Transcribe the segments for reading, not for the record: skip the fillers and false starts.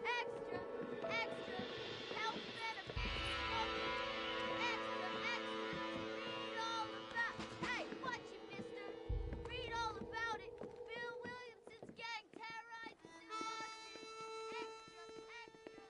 Extra! Extra! Health benefits! Extra! Extra! Read all about... Hey, watch it, mister! Read all about it! Bill Williamson's gang terrorizes New York! Extra! Extra!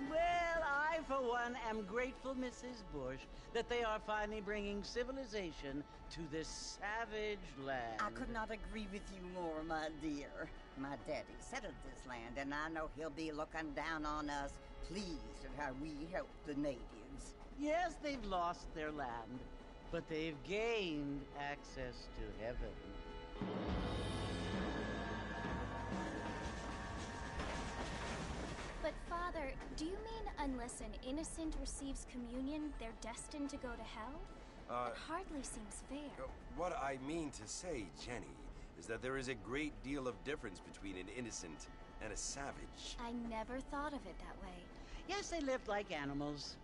Well, I, for one, am grateful, Mrs. Bush, that they are finally bringing civilization to this savage land. I could not agree with you more, my dear. My daddy settled this land, and I know he'll be looking down on us, pleased at how we help the natives. Yes, they've lost their land, but they've gained access to heaven. But, Father, do you mean unless an innocent receives communion, they're destined to go to hell? It hardly seems fair. What I mean to say, Jenny, is that there is a great deal of difference between an innocent and a savage. I never thought of it that way. Yes, they lived like animals,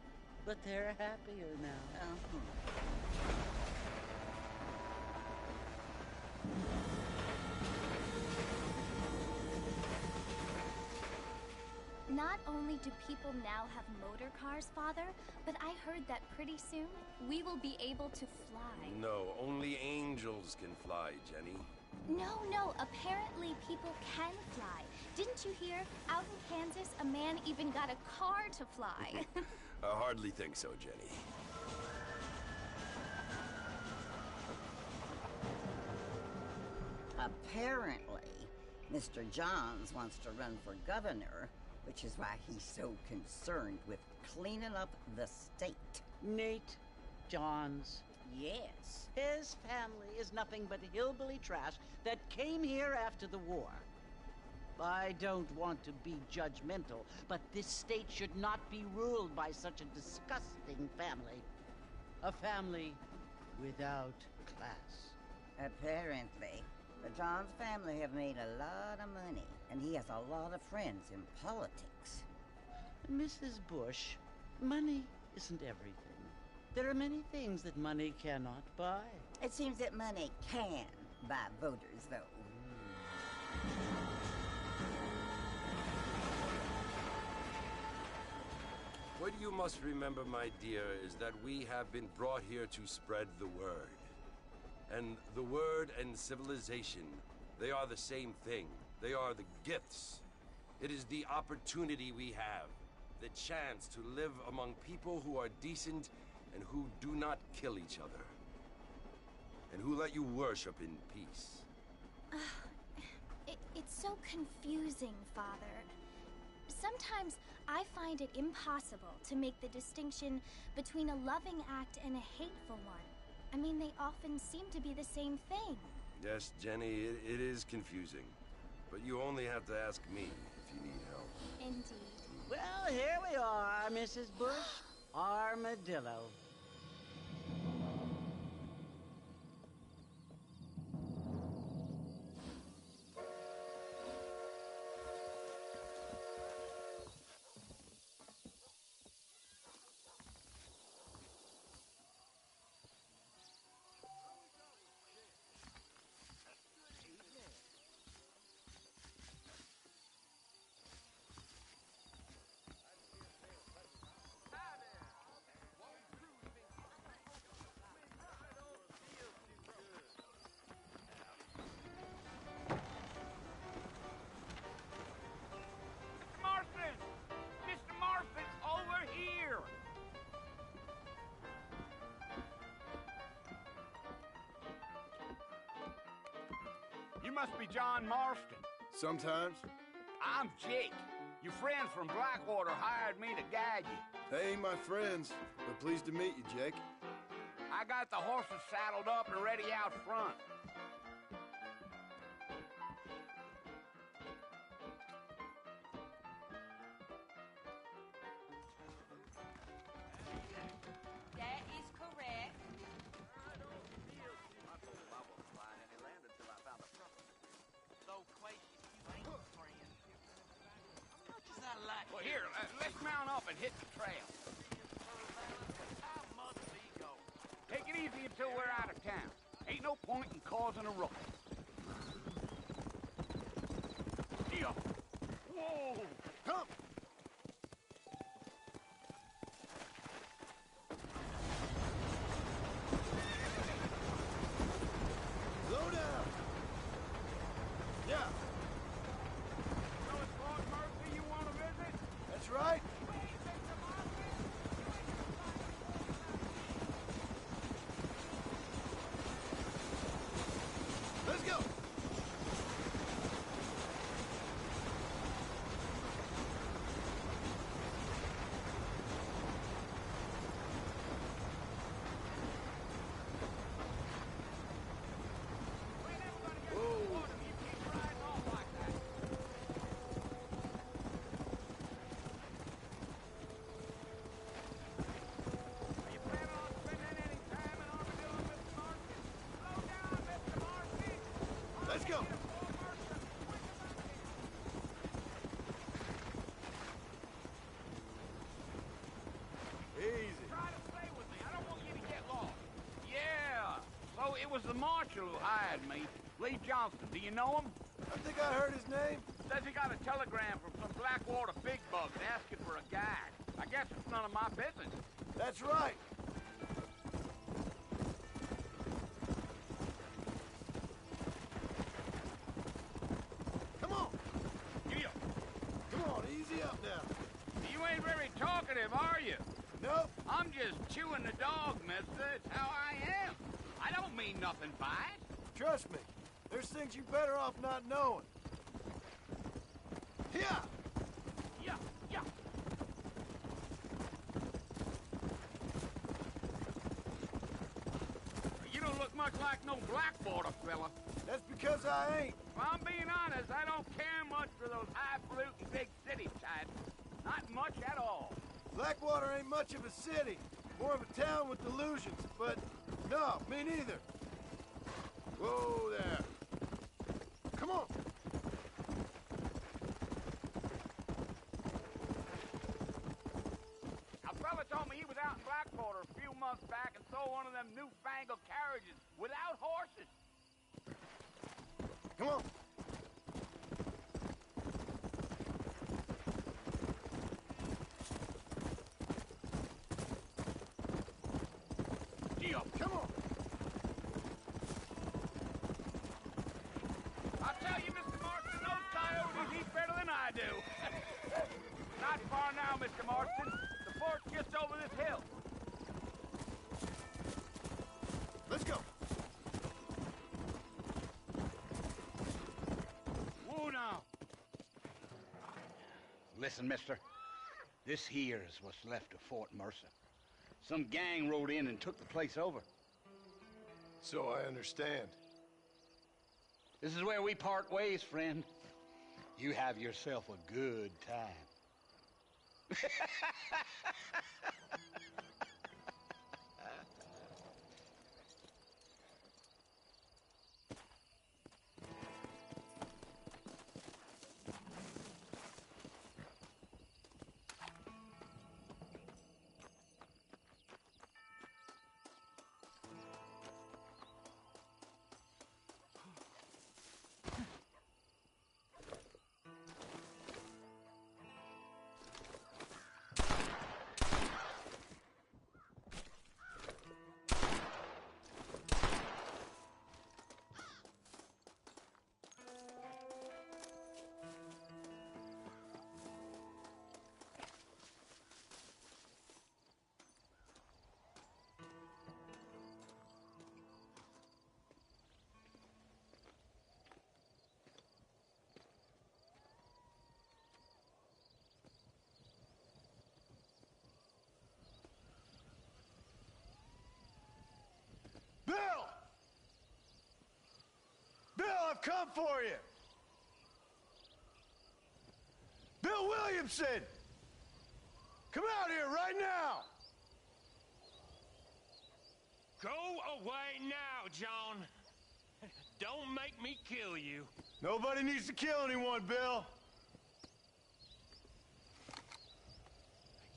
but they're happier now. Not only do people now have motor cars, Father, but I heard that pretty soon we will be able to fly. No, only angels can fly, Jenny. No, apparently people can fly. Didn't you hear? Out in Kansas, a man even got a car to fly. I hardly think so, Jenny. Apparently, Mr. Johns wants to run for governor, which is why he's so concerned with cleaning up the state. Nate Johns. Yes. His family is nothing but hillbilly trash that came here after the war. I don't want to be judgmental, but this state should not be ruled by such a disgusting family. A family without class. Apparently. The Johns family have made a lot of money, and he has a lot of friends in politics. Mrs. Bush, money isn't everything. There are many things that money cannot buy. It seems that money can buy voters, though. What you must remember, my dear, is that we have been brought here to spread the word. And the word and civilization, they are the same thing. They are the gifts. It is the opportunity we have, the chance to live among people who are decent and who do not kill each other, and who let you worship in peace. It's so confusing, Father. Sometimes I find it impossible to make the distinction between a loving act and a hateful one. I mean, they often seem to be the same thing. Yes, Jenny, it is confusing. But you only have to ask me if you need help. Indeed. Well, here we are, Mrs. Bush. Armadillo. You must be John Marston. Sometimes. I'm Jake. Your friends from Blackwater hired me to guide you. They ain't my friends, but pleased to meet you, Jake. I got the horses saddled up and ready out front. That is correct. Well, here, let's mount up and hit the trail. Take it easy until we're out of town. Ain't no point in causing a ruckus. Yeah. Whoa! Come! Slow down! Yeah, So it's Lord Murphy you want to visit? that's right. Let's go! Let's go! Easy. Try to stay with me. I don't want you to get lost. Yeah. So it was the marshal who hired me, Lee Johnston. Do you know him? I think I heard his name. Says he got a telegram from some Blackwater big bugs asking for a guide. I guess it's none of my business. That's right. Come on. Yeah. Come on, easy up now. You ain't very talkative, are you? Nope. I'm just chewing the dog, mister. It's how I am. I don't mean nothing by it. Trust me. There's things you better off not knowing. Here! Yeah, yeah. You don't look much like no Blackwater fella. That's because I ain't. If I'm being honest, I don't care much for those highfalutin big city types. Not much at all. Blackwater ain't much of a city. More of a town with delusions, but no, me neither. Whoa there. Come on. A fella told me he was out in Blackwater a few months back and saw one of them newfangled carriages without horses. Come on. plenty of them. Come on. I tell you, Mr. Marston, those coyotes eat better than I do. Not far now, Mr. Marston. The fort's just over this hill. Let's go. Whoa now. Listen, mister. This here is what's left of Fort Mercer. Some gang rode in and took the place over. So I understand. This is where we part ways, friend. You have yourself a good time. Bill! Bill, I've come for you! Bill Williamson! Come out here right now! Go away now, John. Don't make me kill you. Nobody needs to kill anyone, Bill.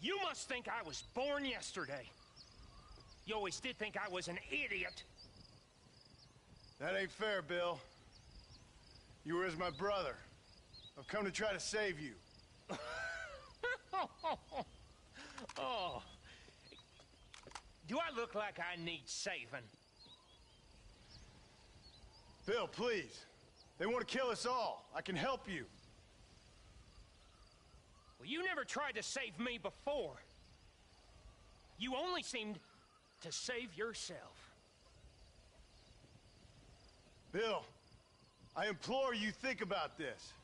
You must think I was born yesterday. You always did think I was an idiot. That ain't fair, Bill. You were as my brother. I've come to try to save you. Oh. Do I look like I need saving? Bill, please. They want to kill us all. I can help you. Well, you never tried to save me before. You only seemed to save yourself. Bill, I implore you, think about this.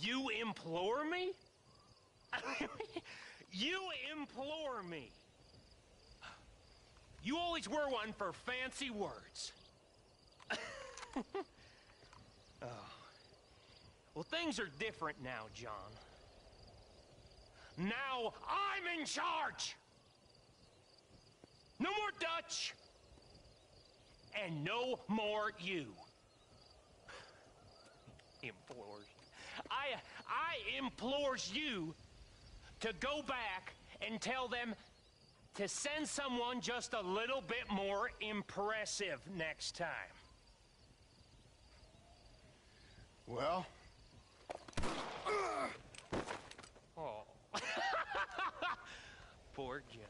You implore me? You implore me. You always were one for fancy words. Oh. Well, things are different now, John. Now I'm in charge! No more Dutch! And no more you. Implores. I implores you to go back and tell them to send someone just a little bit more impressive next time. Well? Oh. Poor John.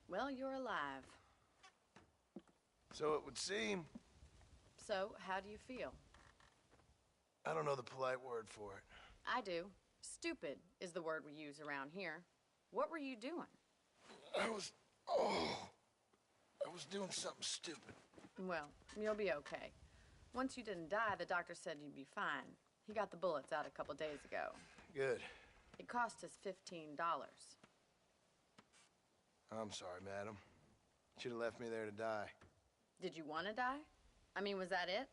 Well, you're alive. So it would seem. So, how do you feel? I don't know the polite word for it. I do. Stupid is the word we use around here. What were you doing? I was doing something stupid. Well, you'll be okay. Once you didn't die, the doctor said you'd be fine. He got the bullets out a couple days ago. Good. It cost us $15. I'm sorry, madam. Should have left me there to die. Did you want to die? I mean, was that it?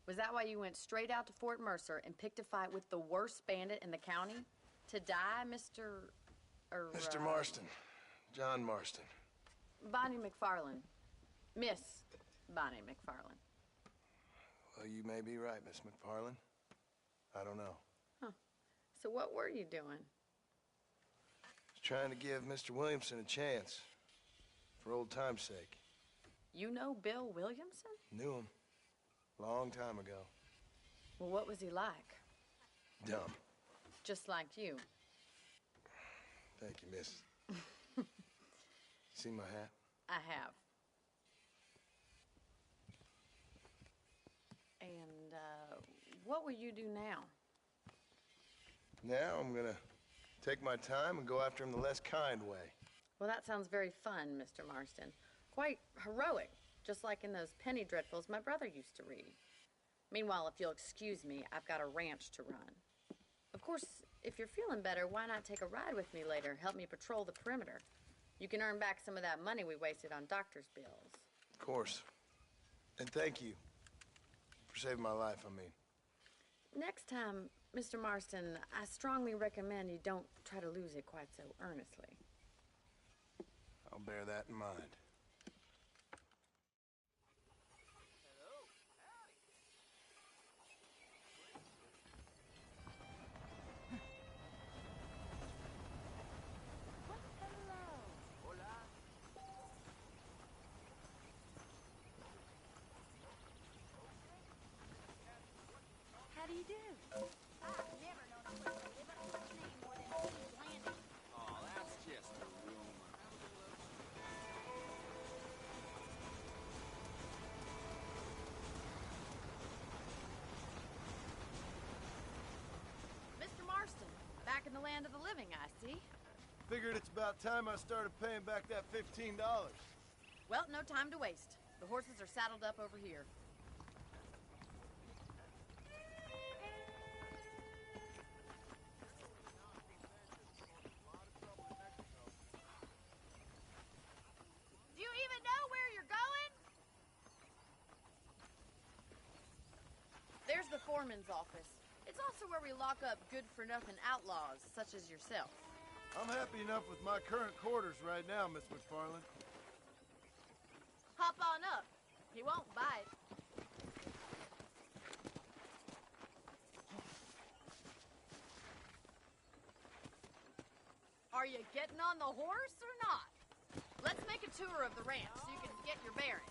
Was that why you went straight out to Fort Mercer and picked a fight with the worst bandit in the county? To die, Mr. Mr. Marston. John Marston. Bonnie McFarland. Miss Bonnie McFarland. Well, you may be right, Miss McFarland. I don't know. Huh. So what were you doing? Just trying to give Mr. Williamson a chance. For old time's sake. You know Bill Williamson? Knew him. Long time ago. Well, what was he like? Dumb. Just like you. Thank you, miss. See my hat? I have. And, what will you do now? Now I'm gonna take my time and go after him the less kind way. Well, that sounds very fun, Mr. Marston. Quite heroic, just like in those penny dreadfuls my brother used to read. Meanwhile, if you'll excuse me, I've got a ranch to run. Of course, if you're feeling better, why not take a ride with me later? Help me patrol the perimeter. You can earn back some of that money we wasted on doctor's bills. Of course. And thank you for saving my life, I mean. Next time, Mr. Marston, I strongly recommend you don't try to lose it quite so earnestly. I'll bear that in mind. How do you do? I've never known a place to live up to its name more than King's Landing. Oh, that's just a rumor. Mr. Marston, back in the land of the living, I see. Figured it's about time I started paying back that $15. Well, no time to waste. The horses are saddled up over here. Do you even know where you're going? There's the foreman's office. It's also where we lock up good-for-nothing outlaws, such as yourself. I'm happy enough with my current quarters right now, Miss McFarland. Hop on up. He won't bite. Are you getting on the horse or not? Let's make a tour of the ranch so you can get your bearings.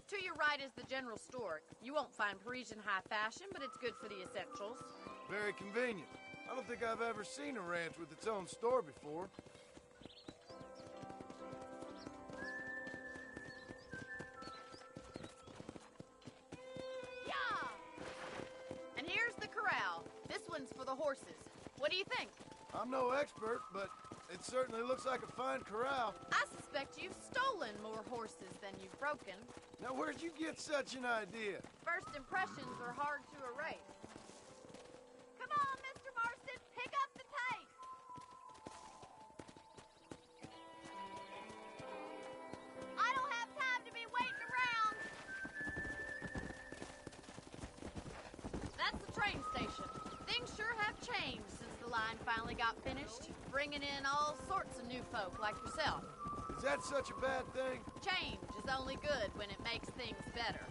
To your right is the general store. You won't find Parisian high fashion, but it's good for the essentials. Very convenient. I don't think I've ever seen a ranch with its own store before. Yeah! And here's the corral. This one's for the horses. What do you think? I'm no expert, but it certainly looks like a fine corral. I suspect you've stolen more horses than you've broken. Now, where'd you get such an idea? First impressions are hard to erase. Come on, Mr. Marston, pick up the pace. I don't have time to be waiting around. That's the train station. Things sure have changed since the line finally got finished, bringing in all sorts of new folk like yourself. Is that such a bad thing? Change is only good when it makes things better.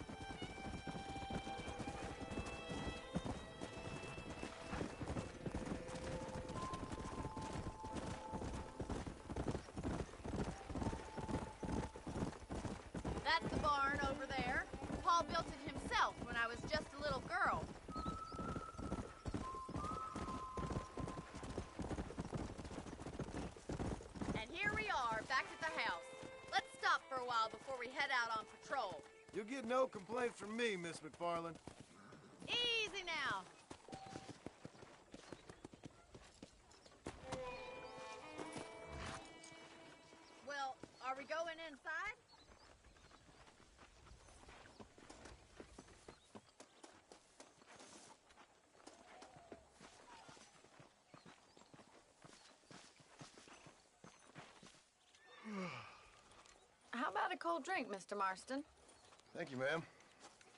That's the barn over there. Paul built it himself when I was just a little girl. we head out on patrol. You'll get no complaints from me, Miss McFarland. Easy now. Well, are we going inside? How about a cold drink, Mr. Marston? Thank you, ma'am.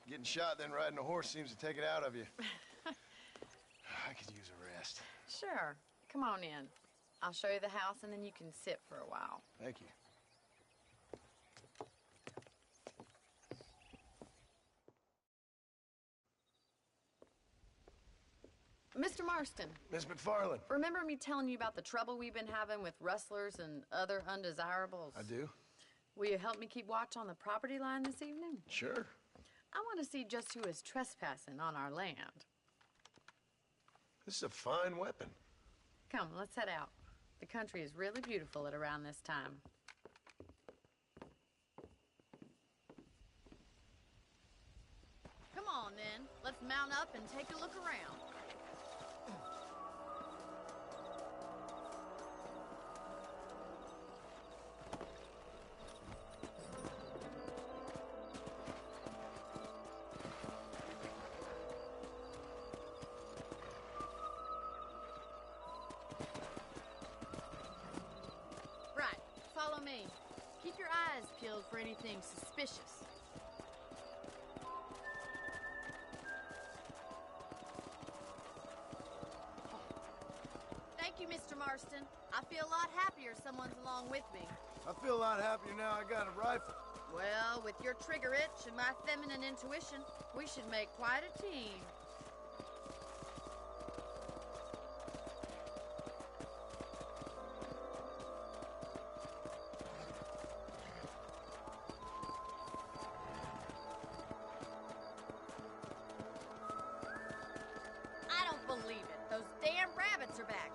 Getting shot, then riding a horse seems to take it out of you. I could use a rest. Sure. Come on in. I'll show you the house, and then you can sit for a while. Thank you. Mr. Marston. Miss McFarland. Remember me telling you about the trouble we've been having with rustlers and other undesirables? I do? Will you help me keep watch on the property line this evening? Sure. I want to see just who is trespassing on our land. This is a fine weapon. Come, let's head out. The country is really beautiful at around this time. Come on, then. Let's mount up and take a look around. Right, follow me. Keep your eyes peeled for anything suspicious. Thank you, Mr. Marston. I feel a lot happier someone's along with me. I feel a lot happier now I got a rifle. Well, with your trigger itch and my feminine intuition, we should make quite a team. I don't believe it. Those damn rabbits are back.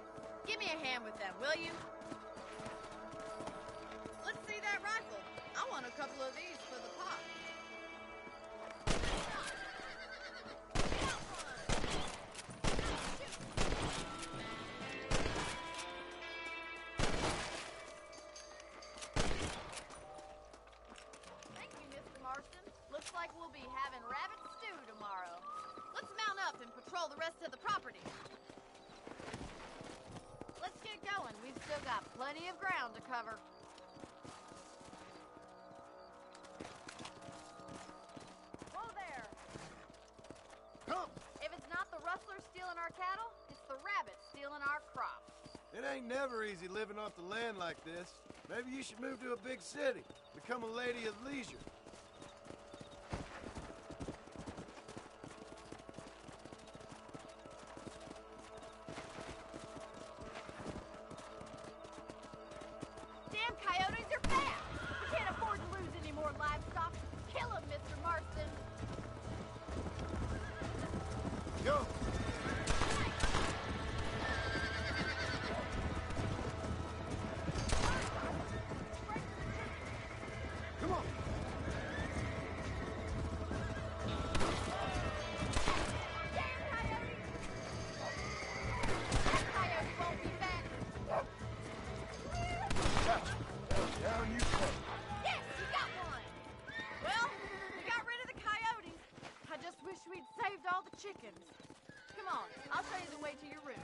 Give me a hand with them, will you? Let's see that rifle. I want a couple of these for the pot. Thank you, Mr. Marston. Looks like we'll be having rabbit stew tomorrow. Let's mount up and patrol the rest of the property. Let's get going. We've still got plenty of ground to cover. Whoa there. Come! If it's not the rustlers stealing our cattle, it's the rabbits stealing our crops. It ain't never easy living off the land like this. Maybe you should move to a big city. Become a lady of leisure. Damn coyotes are fast! We can't afford to lose any more livestock. Kill them, Mr. Marston. Go! Come on! Damn coyote! That coyote won't be back. Gotcha. Down you go. Yes, you got one! Well, we got rid of the coyotes. I just wish we'd saved all the chickens. Come on, I'll show you the way to your room.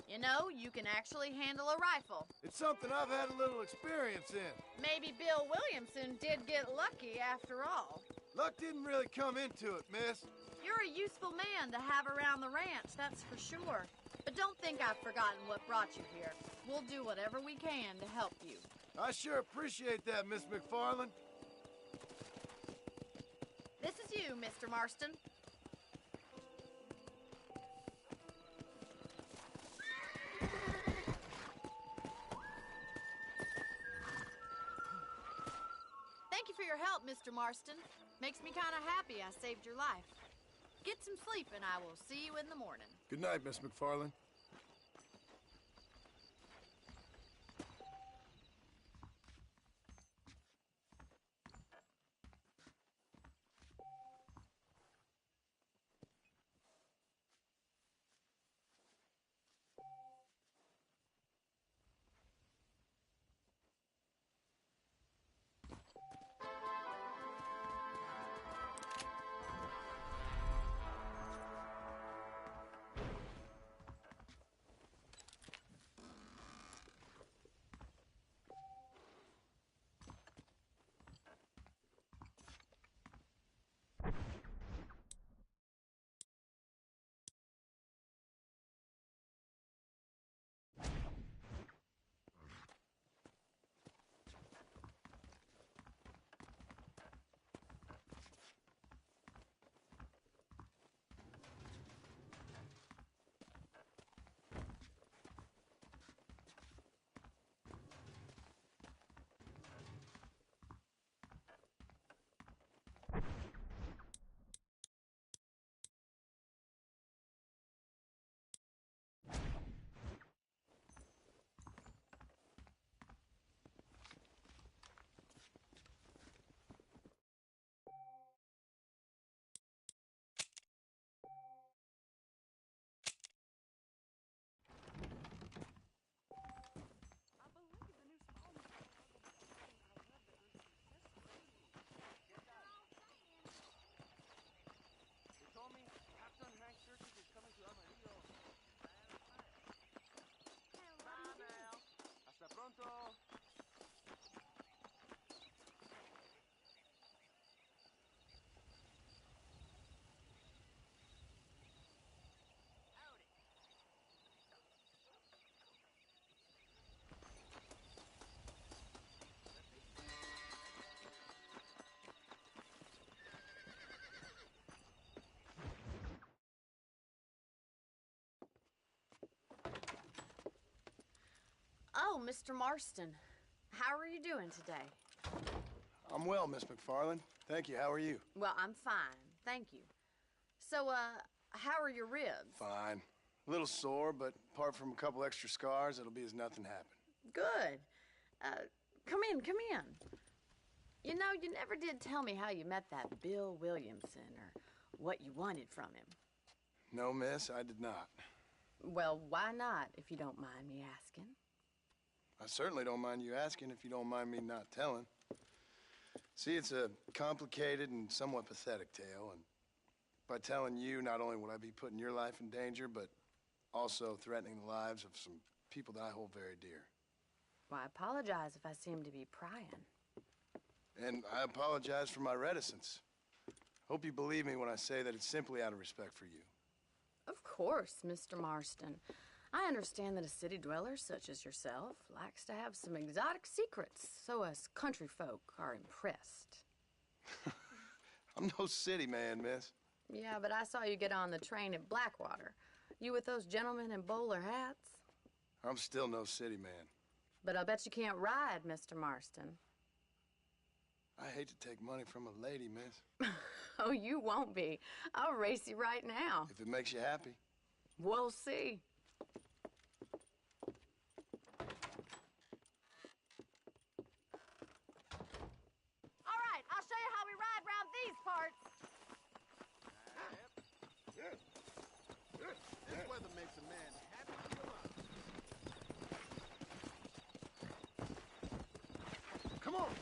You know, you can actually handle a rifle. It's something I've had a little experience in. Maybe Bill Williamson did get lucky after all. Luck didn't really come into it, miss. You're a useful man to have around the ranch, that's for sure. But don't think I've forgotten what brought you here. We'll do whatever we can to help you. I sure appreciate that, Miss McFarland. This is you, Mr. Marston. Thank you for your help, Mr. Marston. Makes me kind of happy I saved your life. Get some sleep and I will see you in the morning. Good night, Miss McFarland. Oh, Mr. Marston. How are you doing today? I'm well, Miss McFarland. Thank you. How are you? Well, I'm fine. Thank you. So, how are your ribs? Fine. A little sore, but apart from a couple extra scars, it'll be as nothing happened. Good. Come in, come in. You know, you never did tell me how you met that Bill Williamson or what you wanted from him. No, miss, I did not. Well, why not, if you don't mind me asking? I certainly don't mind you asking if you don't mind me not telling. See, it's a complicated and somewhat pathetic tale, and by telling you, not only would I be putting your life in danger, but also threatening the lives of some people that I hold very dear. Well, I apologize if I seem to be prying. And I apologize for my reticence. Hope you believe me when I say that it's simply out of respect for you. Of course, Mr. Marston. I understand that a city dweller such as yourself likes to have some exotic secrets, so us country folk are impressed. I'm no city man, miss. Yeah, but I saw you get on the train at Blackwater. You with those gentlemen in bowler hats? I'm still no city man. But I'll bet you can't ride, Mr. Marston. I hate to take money from a lady, miss. Oh, you won't be. I'll race you right now. If it makes you happy. We'll see. All right, I'll show you how we ride round these parts. This weather makes a man happy to go out. Come on.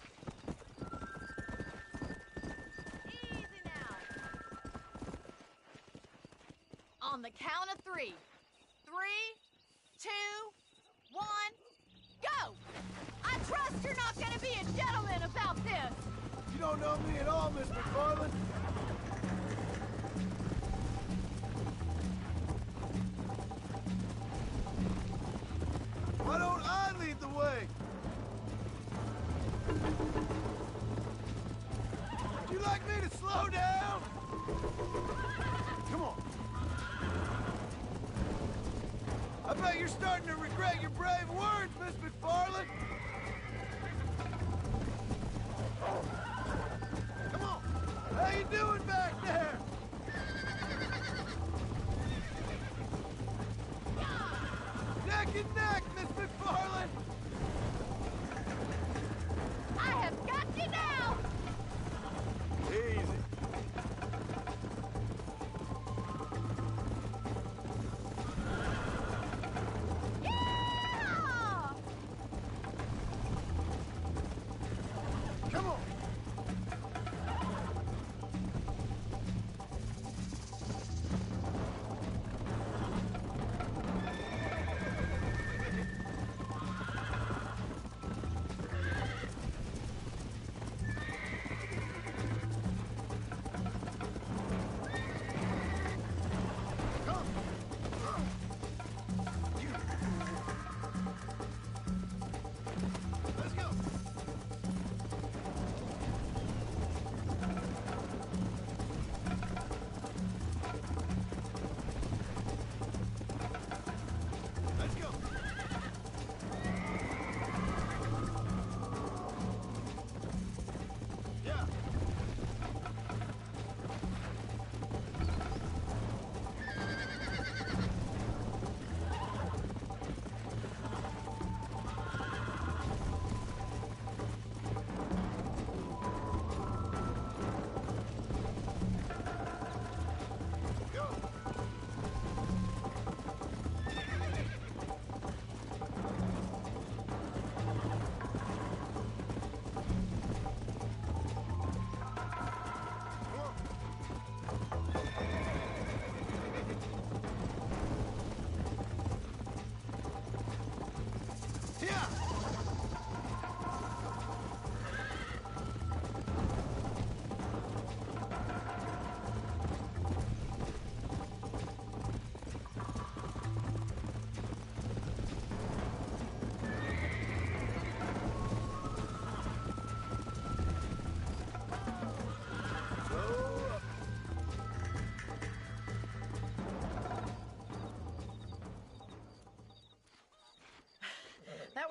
Easy now. On the count of 3. 3, 2, 1, go! I trust you're not gonna be a gentleman about this. You don't know me at all, Miss McFarland. Why don't I lead the way? Would you like me to slow down? Come on. I bet you're starting to regret your brave words, Miss McFarland. Come on. How you doing back there? Neck and neck, Miss McFarland. I have got you now. Easy. Yeah!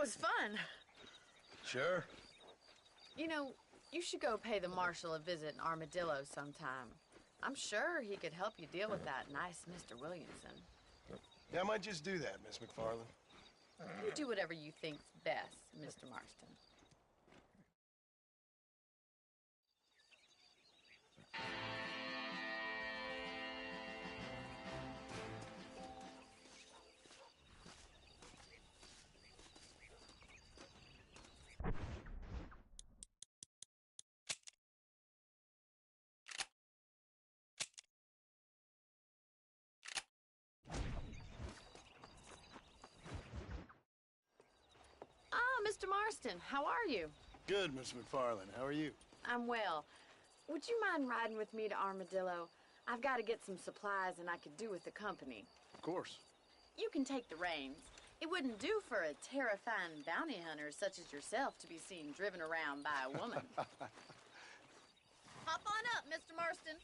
was fun. Sure. You know, you should go pay the marshal a visit in Armadillo sometime. I'm sure he could help you deal with that nice Mr. Williamson. Yeah, I might just do that, Miss McFarland. You do whatever you think's best, Mr. Marston. Mr. Marston, how are you? Good, Miss McFarland. How are you? I'm well. Would you mind riding with me to Armadillo? I've got to get some supplies and I could do with the company. Of course. You can take the reins. It wouldn't do for a terrifying bounty hunter such as yourself to be seen driven around by a woman. Hop on up, Mr. Marston.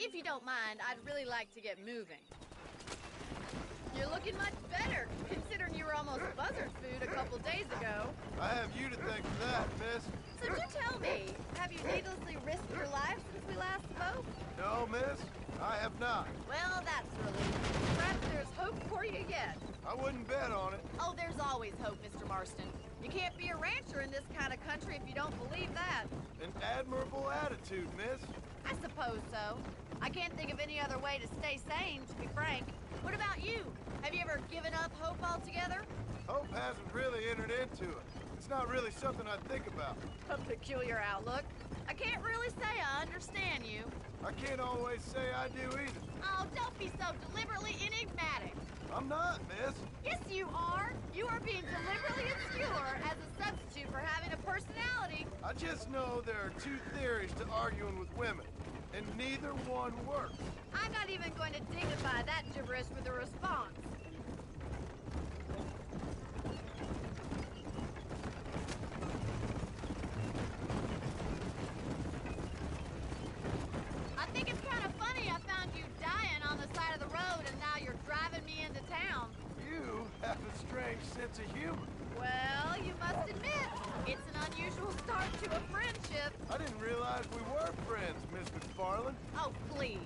If you don't mind, I'd really like to get moving. You're looking much better, considering you were almost buzzard food a couple days ago. I have you to thank for that, miss. So do tell me, have you needlessly risked your life since we last spoke? No, miss, I have not. Well, that's relief. Perhaps there's hope for you yet. I wouldn't bet on it. Oh, there's always hope, Mr. Marston. You can't be a rancher in this kind of country if you don't believe that. An admirable attitude, miss. I suppose so. I can't think of any other way to stay sane, to be frank. What about you? Have you ever given up hope altogether? Hope hasn't really entered into it. It's not really something I think about. A peculiar outlook. I can't really say I understand you. I can't always say I do either. Oh, don't be so deliberately enigmatic. I'm not, miss. Yes, you are. You are being deliberately obscure as a substitute for having a personality. I just know there are two theories to arguing with women, and neither one works. I'm not even going to dignify that gibberish with a response. I think it's kind of funny I found you dying on the side of the road and now you're driving me into town. You have a strange sense of humor. Well, you must admit, it's an unusual start to a friendship. I didn't realize we were friends, Miss McFarland. Oh, please.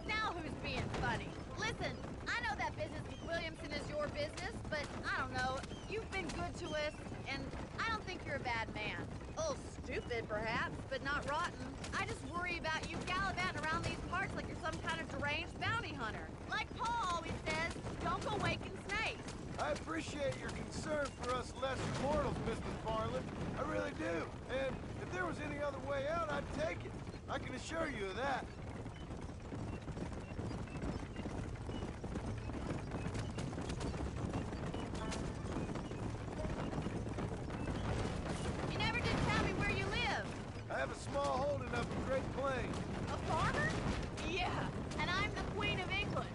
Now who's being funny? Listen, I know that business with Williamson is your business, but I don't know. You've been good to us, and I don't think you're a bad man. A little stupid, perhaps, but not rotten. I just worry about you gallivanting around these parts like you're some kind of deranged bounty hunter. Like Paul always says, don't go waking snakes. I appreciate your concern for us lesser mortals, Miss McFarland. I really do. And if there was any other way out, I'd take it. I can assure you of that. You never did tell me where you live. I have a small holding up in Great Plains. A farmer? Yeah, and I'm the Queen of England.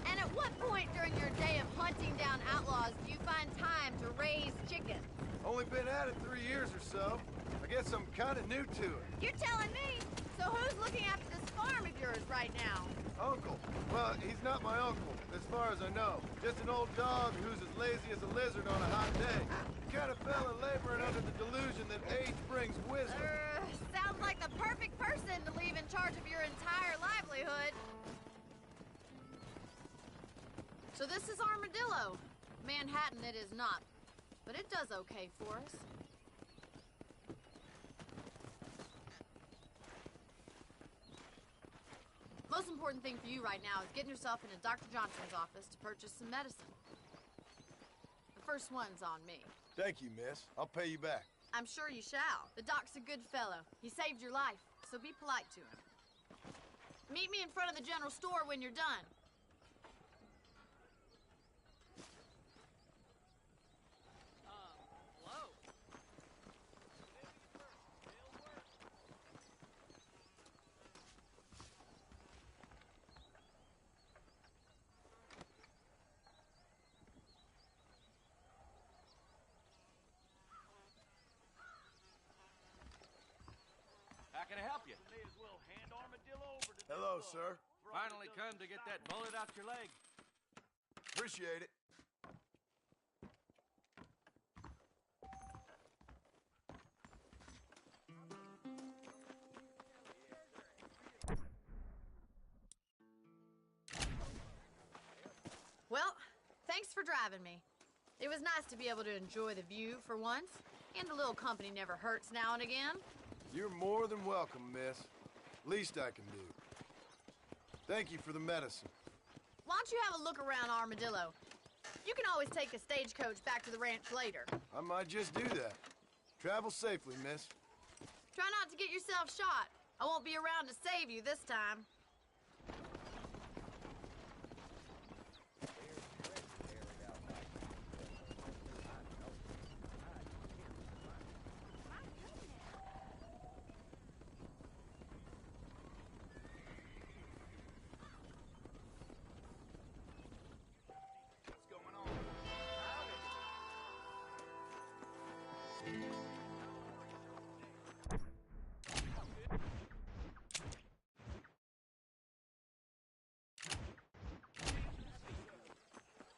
And at what point during your day of hunting down outlaws do you find time to raise chickens? Only been at it 3 years or so. I guess I'm kind of new to it. You're telling me? So who's looking after this farm of yours right now? Uncle. Well, he's not my uncle, as far as I know. Just an old dog who's as lazy as a lizard on a hot day. The kind of fella laboring under the delusion that age brings wisdom. Sounds like the perfect person to leave in charge of your entire livelihood. So this is Armadillo. Manhattan it is not, but it does okay for us. Most important thing for you right now is getting yourself into Dr. Johnson's office to purchase some medicine. The first one's on me. Thank you, miss. I'll pay you back. I'm sure you shall. The doc's a good fellow. He saved your life, so be polite to him. Meet me in front of the general store when you're done. can I help you? May as well hand Armadillo over to Hello, sir. Finally come to get that bullet out your leg. Appreciate it. Well, thanks for driving me. It was nice to be able to enjoy the view for once, and a little company never hurts now and again. You're more than welcome, miss. Least I can do. Thank you for the medicine. Why don't you have a look around Armadillo? You can always take a stagecoach back to the ranch later. I might just do that. Travel safely, miss. Try not to get yourself shot. I won't be around to save you this time.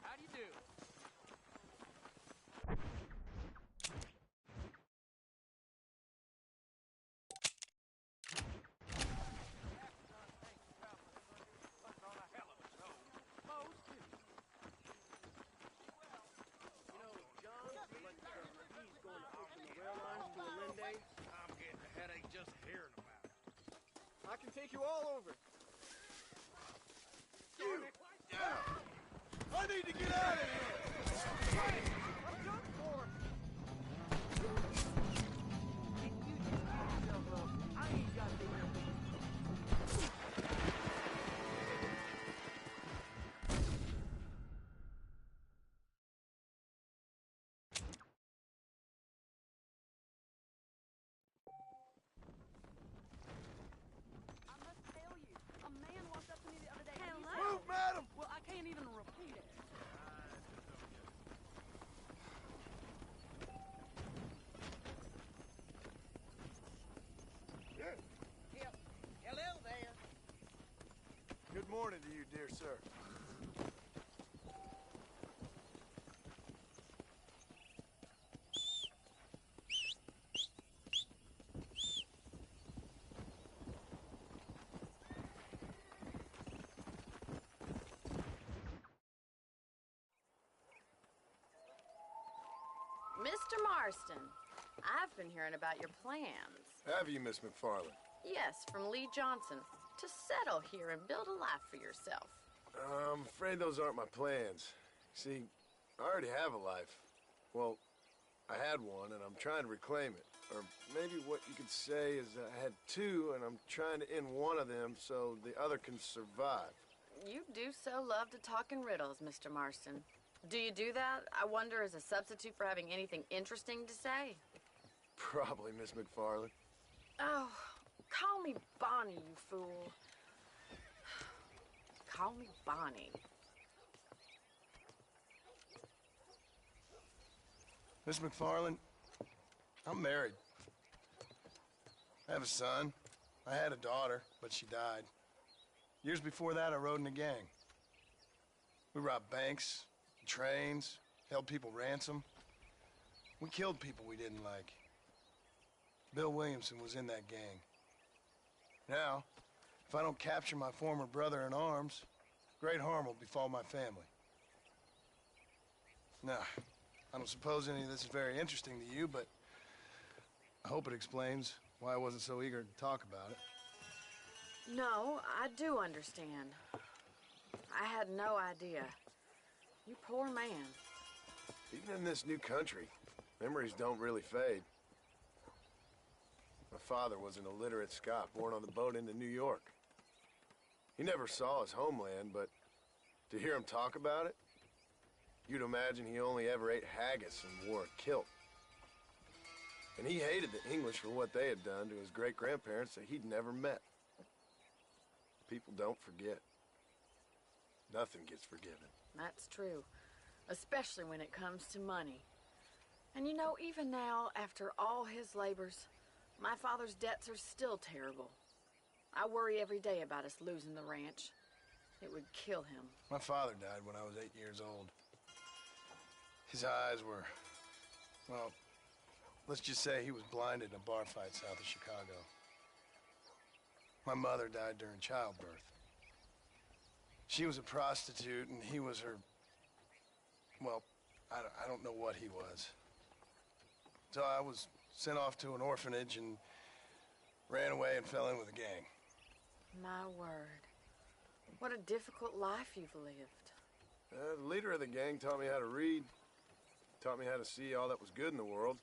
How do you do? I'm getting a headache just hearing about it. I can take you all over. You! Yeah! I need to get out of here! I'm done for. I ain't got the I must tell you, a man walked up to me the other day. and he Hello? said- Move, madam! Well, I can't even repeat it. Hello there. Good morning to you, dear sir. Mr. Marston, I've been hearing about your plans. Have you, Miss McFarland? Yes, from Lee Johnson, to settle here and build a life for yourself. I'm afraid those aren't my plans. See, I already have a life. Well, I had one, and I'm trying to reclaim it. Or maybe what you could say is that I had two, and I'm trying to end one of them so the other can survive. You do so love to talk in riddles, Mr. Marston. Do you do that, I wonder, as a substitute for having anything interesting to say? Probably, Miss McFarland. Oh, call me Bonnie, you fool. Call me Bonnie. Miss McFarland, I'm married. I have a son. I had a daughter, but she died. Years before that, I rode in a gang. We robbed banks, trains, held people ransom. We killed people we didn't like. Bill Williamson was in that gang. Now, if I don't capture my former brother in arms, great harm will befall my family. Now, I don't suppose any of this is very interesting to you, but I hope it explains why I wasn't so eager to talk about it. No, I do understand. I had no idea. You poor man. Even in this new country, memories don't really fade. My father was an illiterate Scot born on the boat into New York. He never saw his homeland, but to hear him talk about it, you'd imagine he only ever ate haggis and wore a kilt. And he hated the English for what they had done to his great-grandparents that he'd never met. People don't forget. Nothing gets forgiven. That's true, especially when it comes to money. And you know, even now, after all his labors, My father's debts are still terrible. I worry every day about us losing the ranch. It would kill him. My father died when I was 8 years old. His eyes were, well, let's just say he was blinded in a bar fight south of Chicago. My mother died during childbirth. She was a prostitute, and he was her... Well, I don't know what he was. So I was sent off to an orphanage and ran away and fell in with a gang. My word. What a difficult life you've lived. The leader of the gang taught me how to read, taught me how to see all that was good in the world.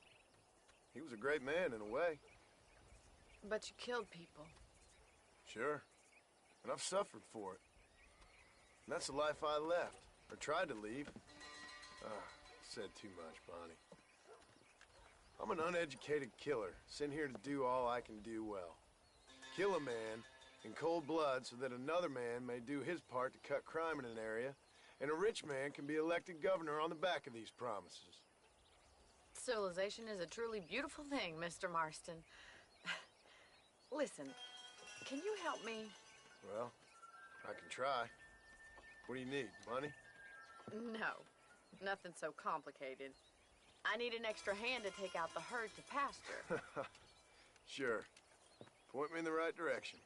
He was a great man in a way. But you killed people. Sure. And I've suffered for it. And that's the life I left, or tried to leave. Said too much, Bonnie. I'm an uneducated killer, sent here to do all I can do well. Kill a man in cold blood so that another man may do his part to cut crime in an area, and a rich man can be elected governor on the back of these promises. Civilization is a truly beautiful thing, Mr. Marston. Listen, can you help me? Well, I can try. What do you need, money? No, nothing so complicated. I need an extra hand to take out the herd to pasture. Sure. Point me in the right direction.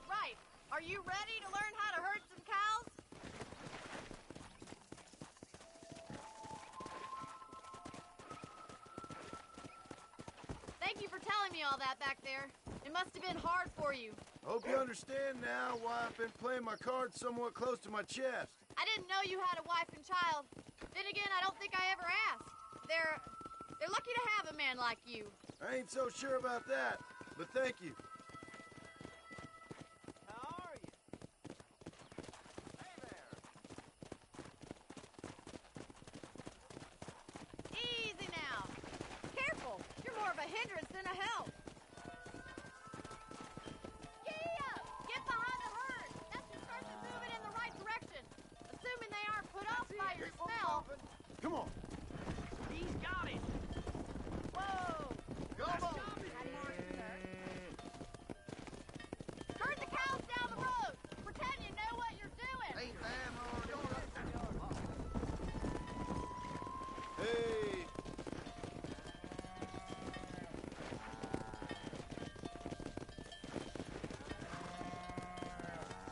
Right. Are you ready to learn how to herd some cows? Thank you for telling me all that back there. It must have been hard for you. Hope you understand now why I've been playing my cards somewhat close to my chest. I didn't know you had a wife and child. Then again, I don't think I ever asked. They're lucky to have a man like you. I ain't so sure about that, but thank you. How are you? Hey there. Easy now. Careful. You're more of a hindrance than a help. Giddy up. Get behind the herd. That should start them moving in the right direction. Assuming they aren't put off by your smell. Come on. He's got it. Whoa. Come on. Herd the cows down the road. Pretend you know what you're doing. Ain't that hard? Hey.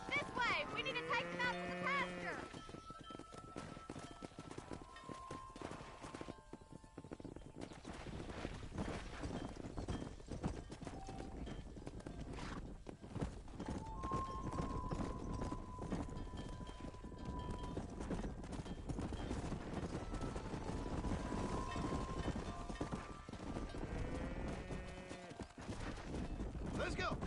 This way. We need to take them out to the pasture. Let's go.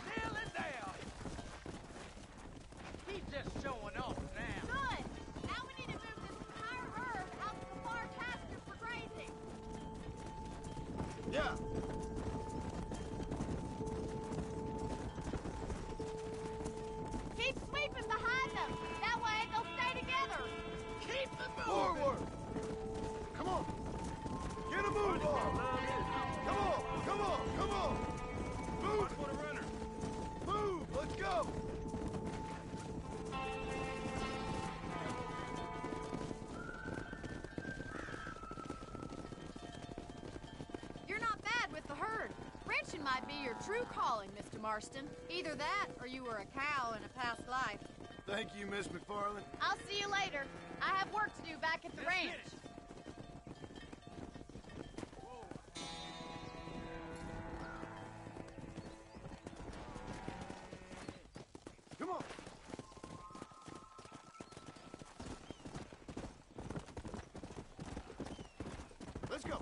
Nail it down. He's just showing off now. Good. Now we need to move this entire herd out to the far pasture for grazing. Yeah. Keep sweeping behind them. That way they'll stay together. Keep the moving. Forward. Come on. Get a move on. Come on. Come on. Come on. Move. For the runner. Move. Let's go. You're not bad with the herd. Ranching might be your true calling, Mr. Marston. Either that, or you were a cow in a past life. Thank you, Miss McFarland. I'll see you later. I have work to do back at the ranch. Come on. Let's go.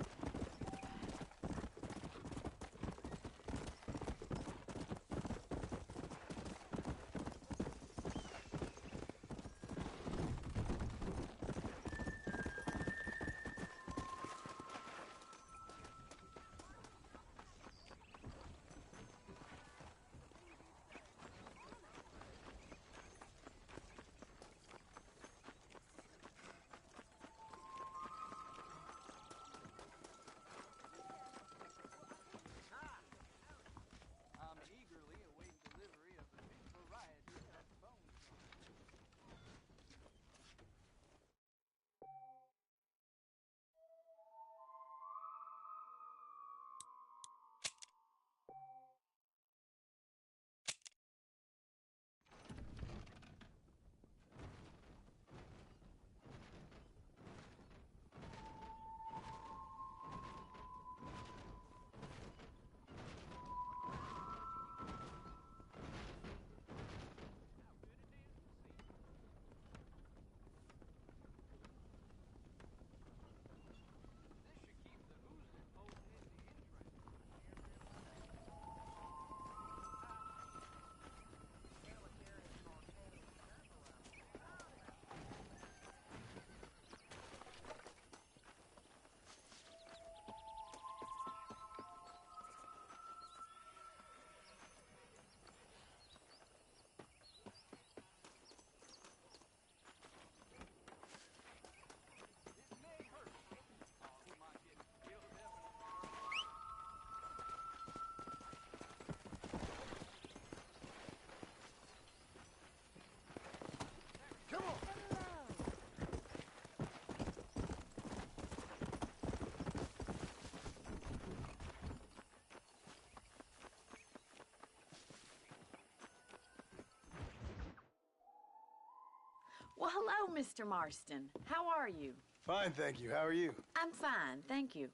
Well, hello, Mr. Marston. How are you? Fine, thank you. How are you? I'm fine, thank you.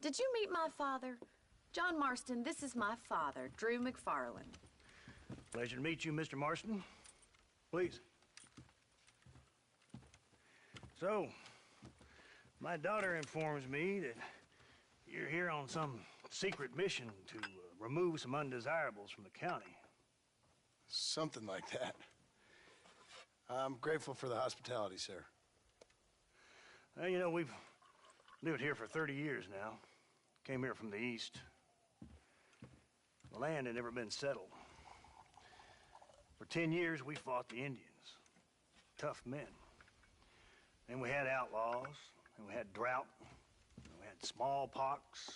Did you meet my father? John Marston, this is my father, Drew McFarland. Pleasure to meet you, Mr. Marston. Please. So, my daughter informs me that you're here on some secret mission to remove some undesirables from the county. Something like that. I'm grateful for the hospitality, sir. Well, you know, we've lived here for 30 years now. Came here from the east. The land had never been settled. For 10 years, we fought the Indians. Tough men. Then we had outlaws, and we had drought, and we had smallpox,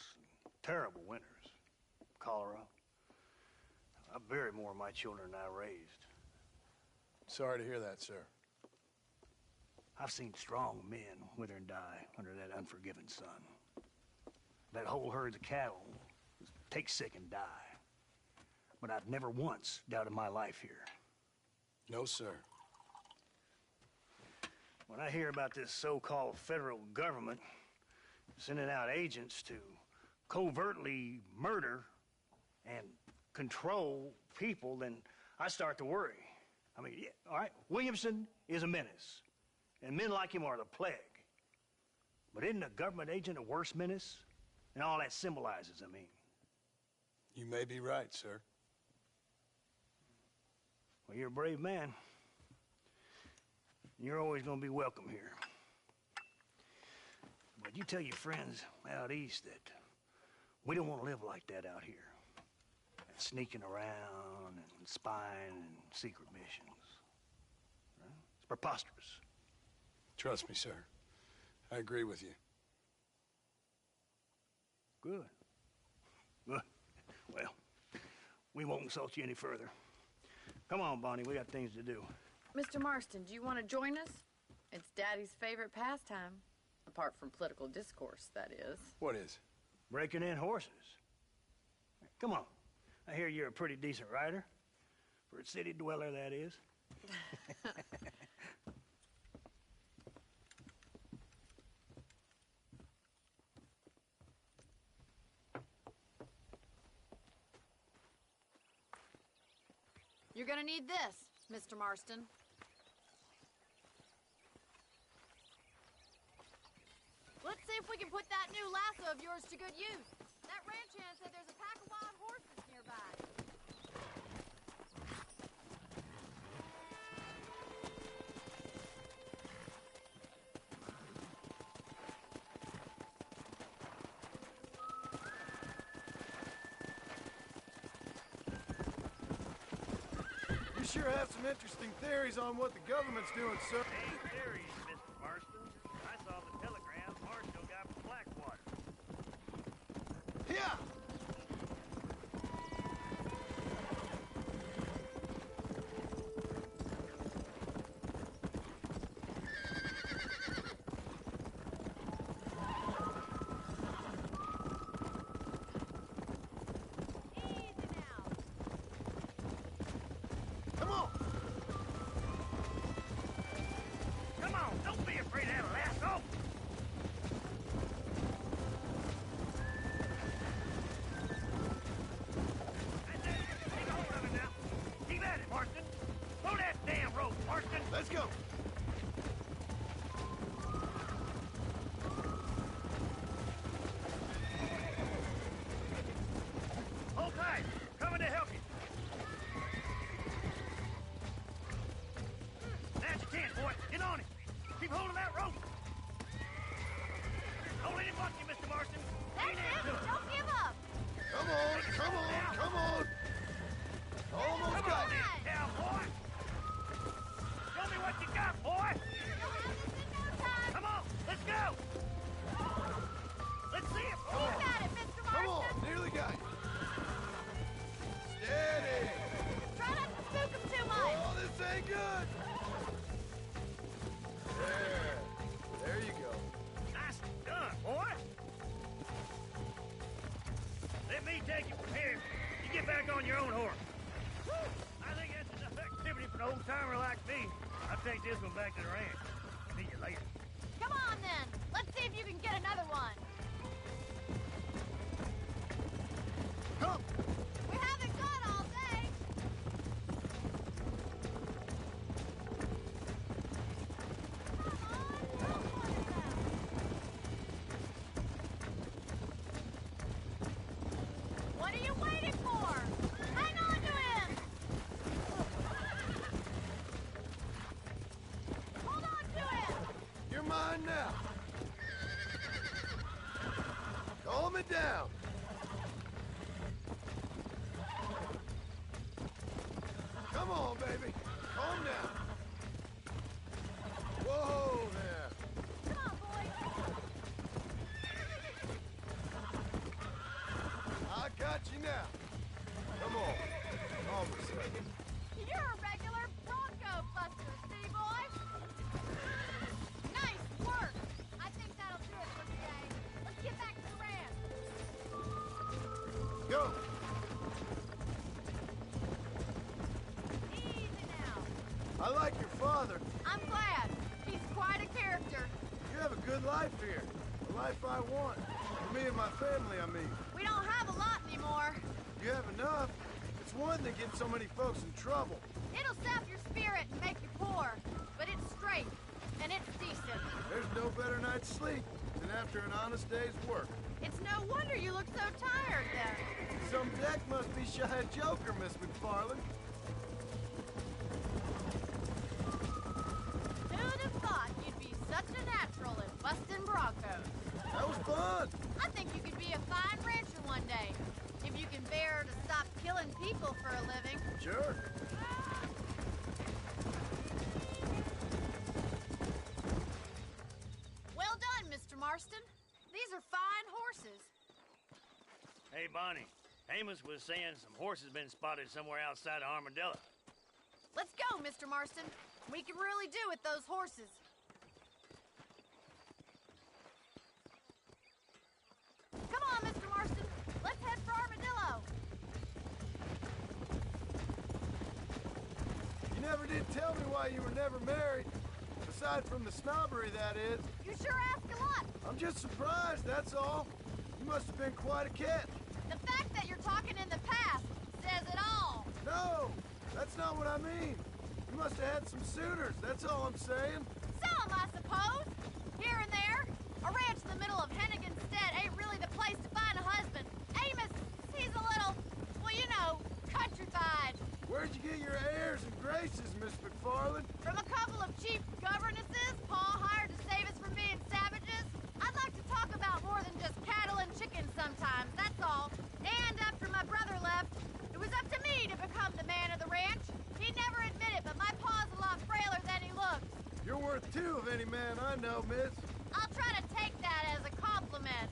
terrible winters, cholera. I buried more of my children than I raised. Sorry to hear that, sir. I've seen strong men wither and die under that unforgiving sun. That whole herds of cattle take sick and die. But I've never once doubted my life here. No, sir. When I hear about this so-called federal government sending out agents to covertly murder and control people, then I start to worry. I mean, yeah, all right, Williamson is a menace, and men like him are the plague. But isn't a government agent a worse menace? And all that symbolizes, I mean. You may be right, sir. Well, you're a brave man. You're always going to be welcome here. But you tell your friends out east that we don't want to live like that out here. Sneaking around and spying and secret missions. Right? It's preposterous. Trust me, sir. I agree with you. Good. Good. Well, we won't insult you any further. Come on, Bonnie, we got things to do. Mr. Marston, do you want to join us? It's Daddy's favorite pastime. Apart from political discourse, that is. What is? Breaking in horses. Come on. I hear you're a pretty decent rider. For a city dweller, that is. You're gonna need this, Mr. Marston. Let's see if we can put that new lasso of yours to good use. That ranch hand said there's a pack of wild horses nearby. You sure have some interesting theories on what the government's doing, sir. Hey, theories, Mr. Marston. I saw the telegram Marshall got from Blackwater. Yeah! Come on! Come on, don't be afraid of that lasso. That's it. Take hold of it now. Keep at it, Marston. Pull that damn rope, Marston. Let's go! Hold tight. Coming to help you. That's your chance, boy. Get on it. Keep holding that rope. Don't let him buck you, Mr. Marston. That's it! Don't give up! Come on, come on, come on! Almost Come got on it! in, cowboy. Show me what you got, boy. You'll have this in no time! Come on, let's go. Let's see it, boy. You got it, Mr. Come Marston! on, nearly got it. Steady! Try not to spook him too much! Oh, this ain't good! There you go. Nice done, boy. Let me take it from here. You get back on your own horse. I think that's an effective Maybe if an old-timer like me, I'll take this one back to the ranch. See you later. Come on, then. Let's see if you can get another one. Come! We haven't got all day. Come on, help one of them. What are you waiting for? Hang on to him! Hold on to him! You're mine now. Calm it down. Come on, baby. Calm down. Whoa there. Come on, boys. I got you now. Come on. Calm yourself. You're a regular Bronco buster, see, boy? Nice work. I think that'll do it for today. Let's get back to the ranch. Go. Easy now. I like your father. I'm glad. He's quite a character. You have a good life here. The life I want. For me and my family, I mean. We don't have a lot anymore. You have enough. It's one that gets so many folks in trouble. It'll sap your spirit and make you poor. But it's straight. And it's decent. There's no better night's sleep than after an honest day's work. It's no wonder you look so tired then. Some deck must be shy of Joker, Miss McFarland. Who'd have thought you'd be such a natural at busting Broncos? That was fun. I think you could be a fine rancher one day. If you can bear to stop killing people for a living. Sure. Well done, Mr. Marston. These are fine horses. Hey, Bonnie. Amos was saying some horses been spotted somewhere outside of Armadillo. Let's go, Mr. Marston. We can really do with those horses. Come on, Mr. Marston. Let's head for Armadillo. You never did tell me why you were never married. Aside from the snobbery, that is. You sure ask a lot. I'm just surprised, that's all. You must have been quite a catch. The fact that you're talking in the past says it all. No, that's not what I mean. You must have had some suitors, that's all I'm saying. Some, I suppose. Here and there. A ranch in the middle of Hennigan's Stead ain't really the place to find a husband. Amos, he's a little, well, you know, countrified. Where'd you get your airs and graces, Miss McFarland? From a couple of cheap governesses Pa hired to save us from being savages. I'd like to talk about more than just cattle and chickens sometimes, that's all. And after my brother left, it was up to me to become the man of the ranch. He never admitted, but my pa's a lot frailer than he looks. You're worth two of any man I know, miss. I'll try to take that as a compliment.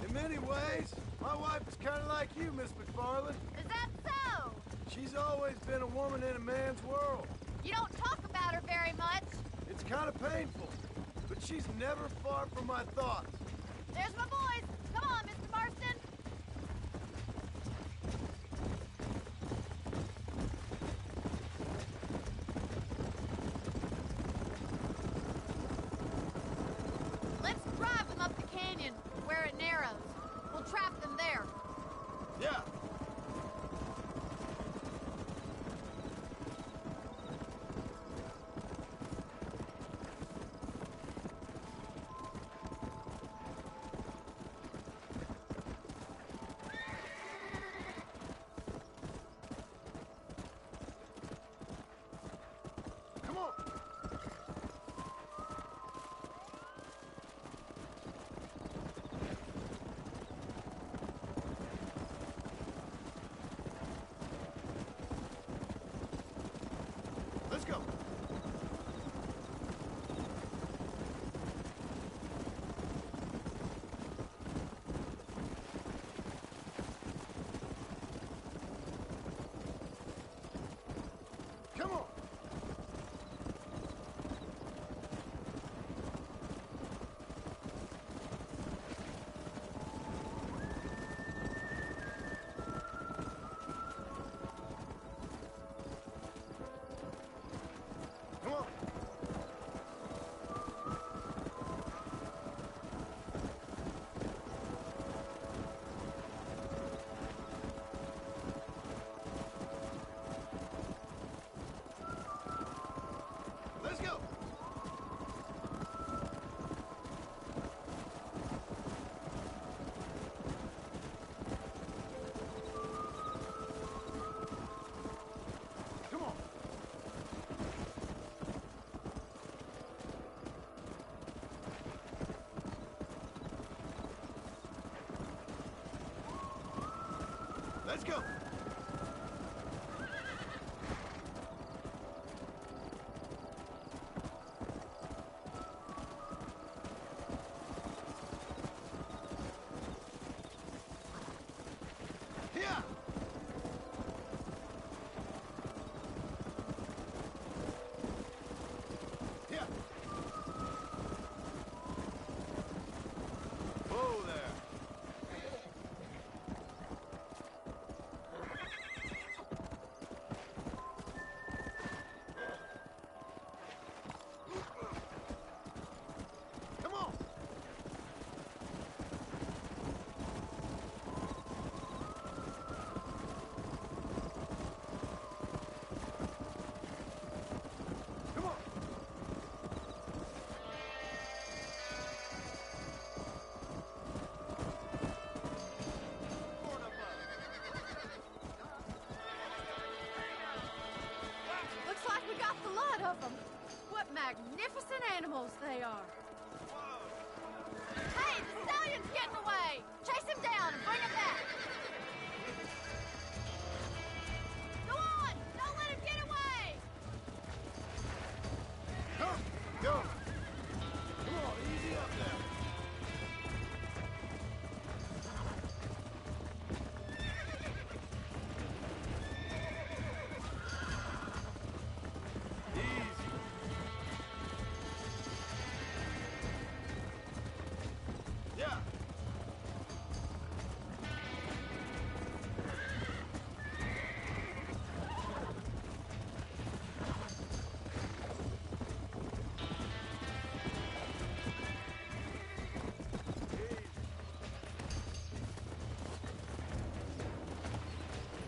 In many ways, my wife is kind of like you, Miss McFarland. Is that so? She's always been a woman in a man's world. You don't talk about her very much. It's kind of painful, but she's never far from my thoughts. There's my boys. Come on, Mr. Marston. Let's drive them up the canyon where it narrows. We'll trap them there. Yeah. Come on. Let's go. Here. Here. Whoa there. Come on. Come on. Looks like we got the lot of them. What magnificent animals they are. Hey, the stallion's getting away. Chase him down and bring him back. Go on, don't let him get away. Come. Go. Come on, easy up there. Easy. Yeah.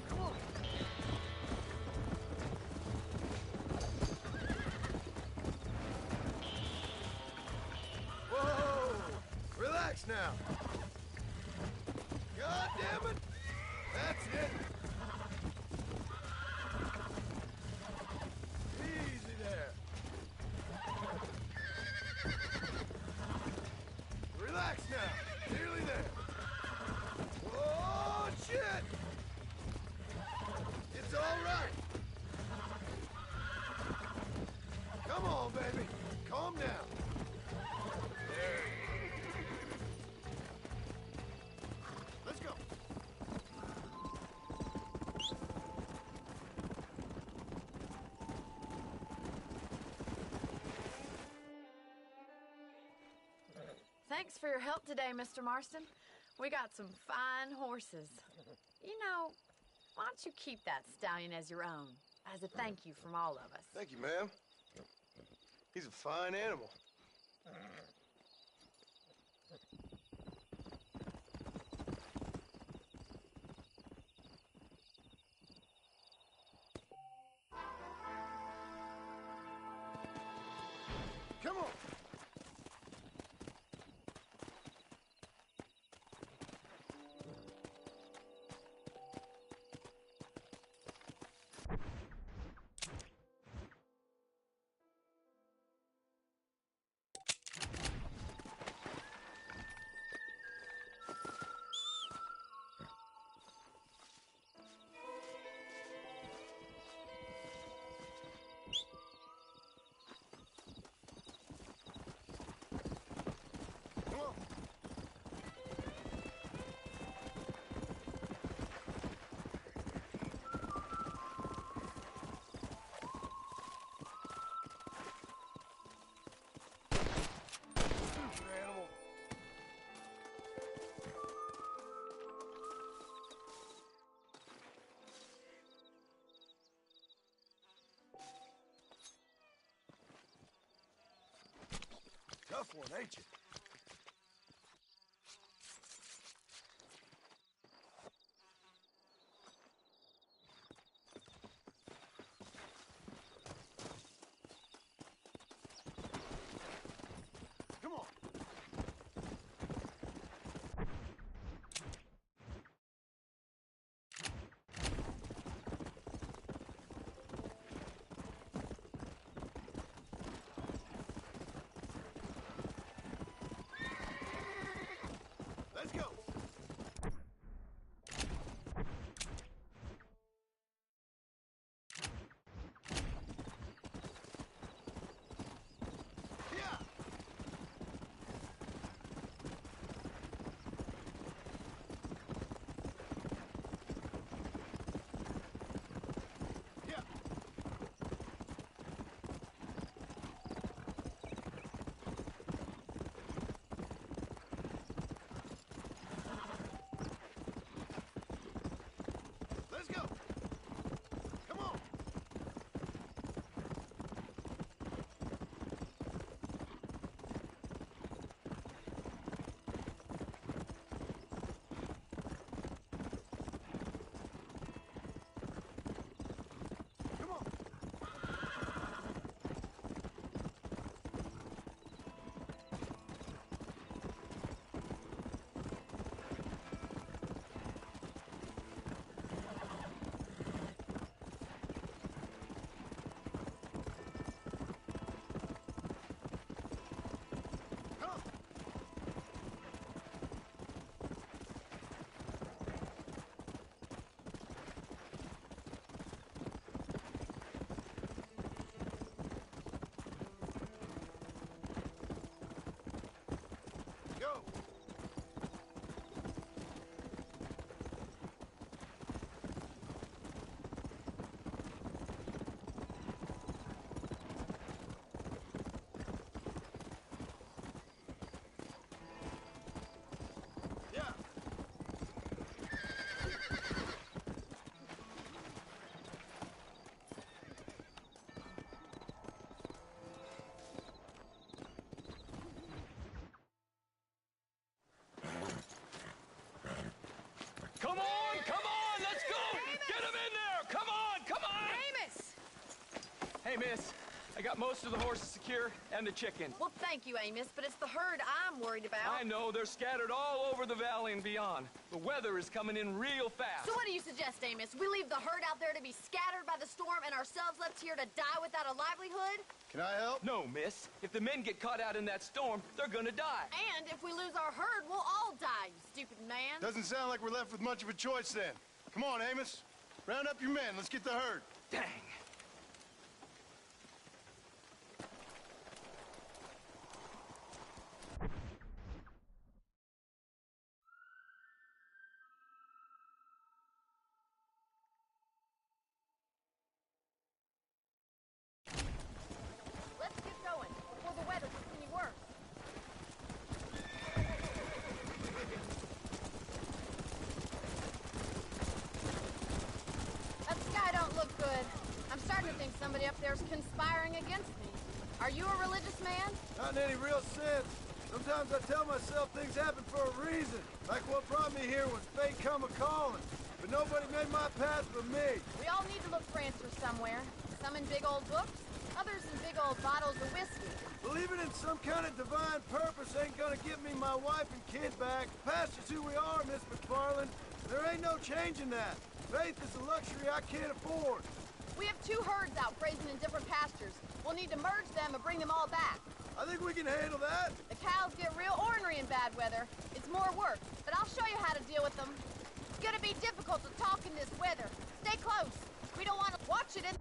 Come on. Whoa! Relax now. God damn it! That's it. Easy there. Relax now. Nearly there. Oh shit! It's all right. Come on, baby. Calm down. There. Let's go. Thanks for your help today, Mr. Marston. We got some fine horses. You know, why don't you keep that stallion as your own, as a thank you from all of us? Thank you, ma'am. He's a fine animal. Come on. Come on. Stupid animal. Tough one, ain't you? Come on. Come on, let's go! Get him in there! Come on! Amos! Hey, miss, I got most of the horses secure and the chicken. Well, thank you, Amos, but it's the herd I'm worried about. I know, they're scattered all over the valley and beyond. The weather is coming in real fast. So what do you suggest, Amos? We leave the herd out there to be scattered by the storm and ourselves left here to die without a livelihood? Can I help? No, miss. If the men get caught out in that storm, they're gonna die. And if we lose our herd, we'll all die, you stupid man. Doesn't sound like we're left with much of a choice then. Come on, Amos. Round up your men. Let's get the herd. Dang. Let's get going before the weather gets any worse. That sky don't look good. I'm starting to think somebody up there's conspiring against me. Are you a religious man? Not in any real sense. Sometimes I tell myself things happen for a reason. Like what brought me here was fate come a-calling. But nobody made my path but me. We all need to look for answers somewhere. Some in big old books, others in big old bottles of whiskey. Believing in some kind of divine purpose ain't gonna get me my wife and kid back. Past is who we are, Miss McFarland. There ain't no changing that. Faith is a luxury I can't afford. We have 2 herds out grazing in different pastures. We'll need to merge them and bring them all back. I think we can handle that. The cows get real ornery in bad weather. It's more work, but I'll show you how to deal with them. It's gonna be difficult to talk in this weather. Stay close. We don't want to watch it in...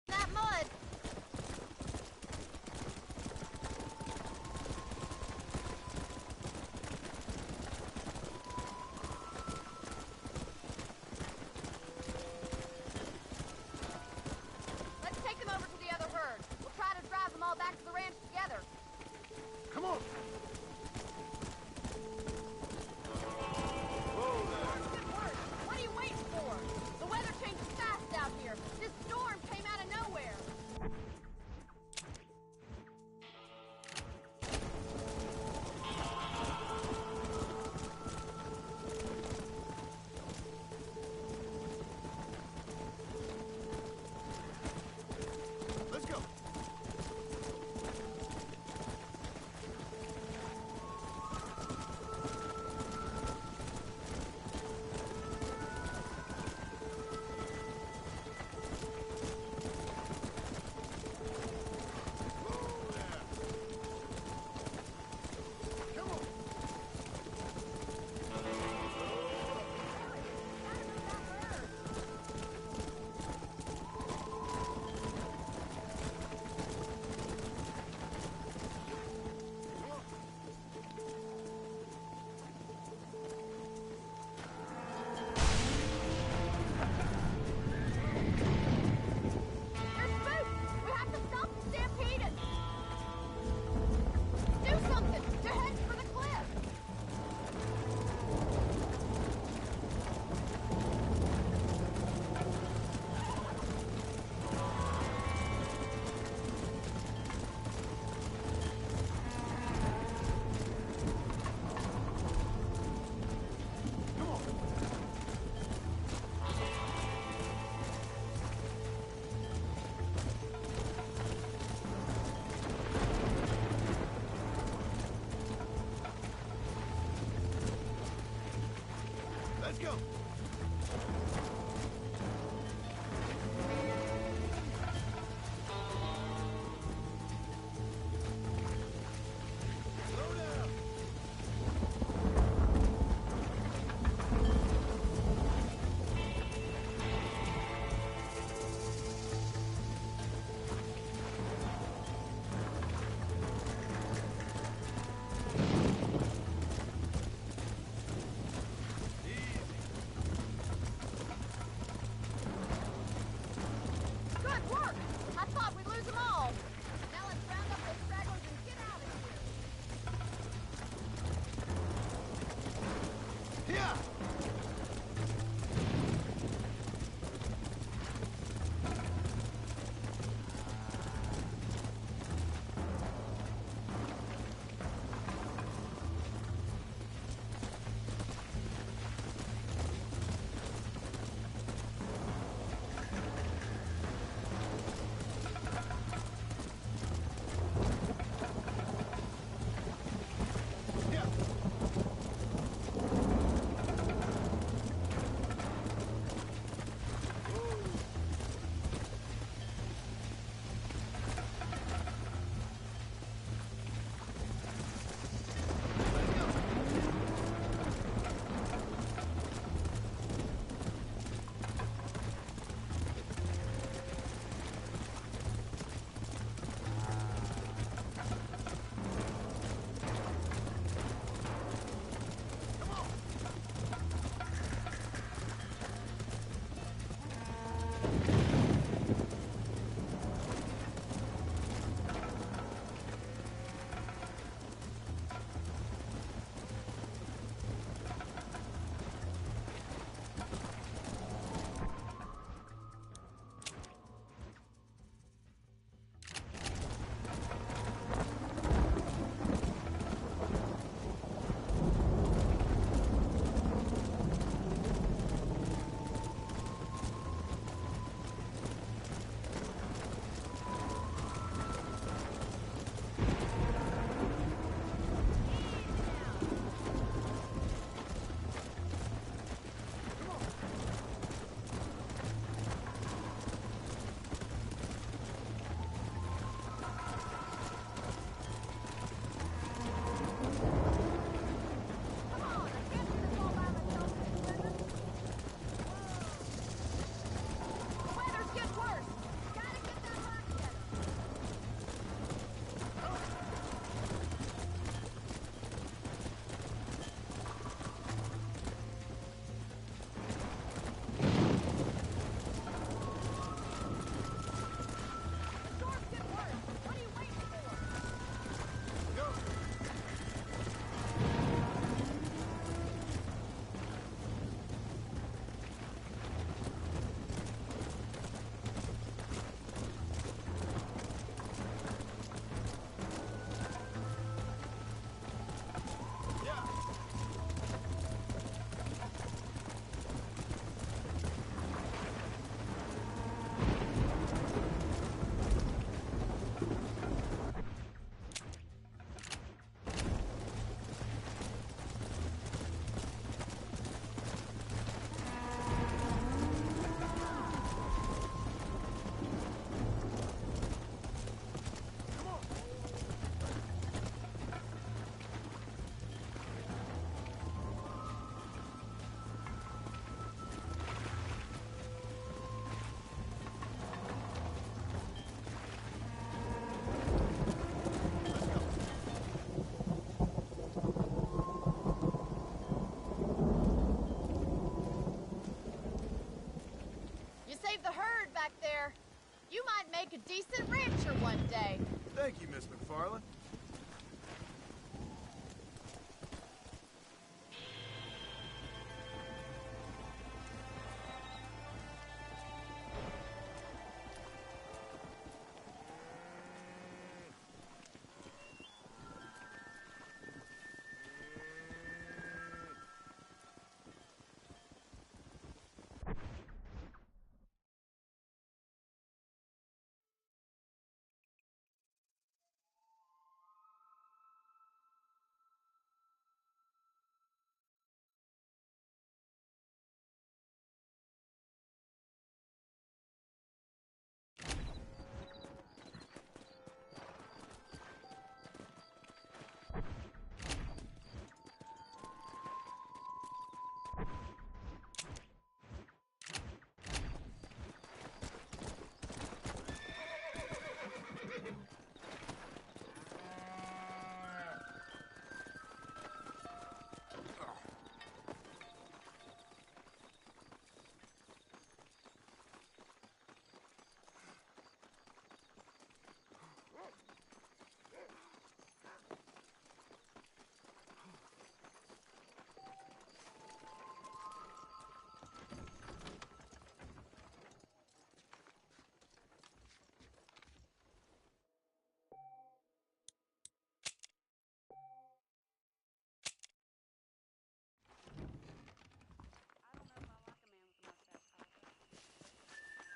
that mud. Let's take them over to the other herd. We'll try to drive them all back to the ranch together. Come on. Good work. What are you waiting for? The weather changes fast out here. This storm came out of nowhere. Let's go. Come on. There's spook! We have to stop the stampede! Do something! They're heading for the cliff! Let's go. Slow down. Easy. make a decent rancher one day. Thank you, Miss McFarland.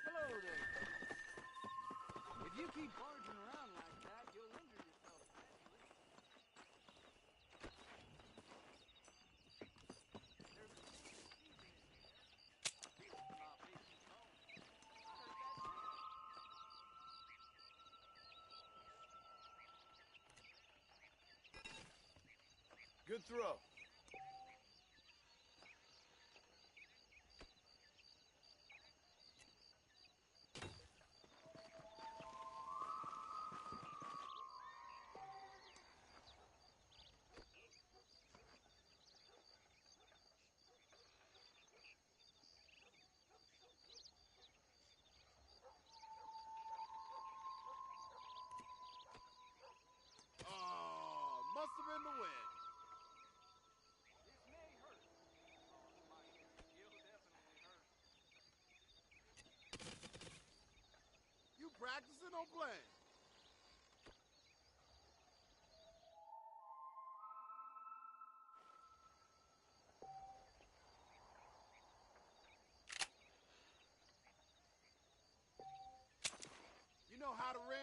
Hello there. If you keep barging around like that, you'll injure yourself eventually. There's a change of season in the air. People cannot make you home. I heard that too. Good throw. Oh, must have been the wind. This may hurt. Oh, Marston, you'll definitely hurt. You practicing or playing? You know how to ring?